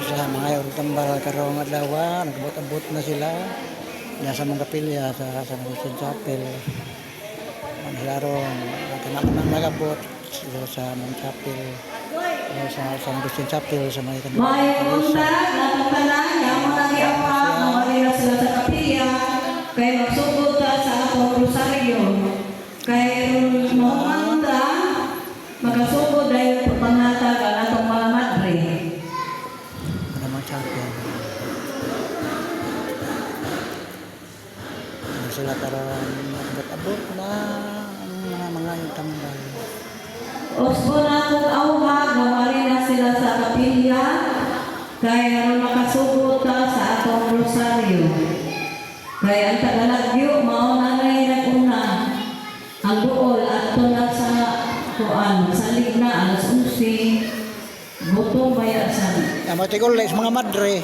sa mga tambal karong adlaw, nagabot-abot na sila. Nasa mga kapilya sa San Agustin Chapel. Ang laron, kanaman ang nagabot sa mga chapel. Sa San Agustin Chapel sa mga tambal. May unta, natatanan, yung mga giawa, mamarila sila sa kapilya, kaya magsugod ka sa atong rosaryo. Kaya mamanda, magasugod dahil pagpangatag ang atong mga madre. Mga chapel. Sila karon nagabot na ang mga tambal. Osbo na kong awag, mamarila sila sa kapilya, kaya makasugod ka sa atong rosaryo. Kaya ang tagalagyo, mauna na nag-una. Ang buol at tulad sa kuan, salig na alas 11, butong bayasan. Matigol is mga madre.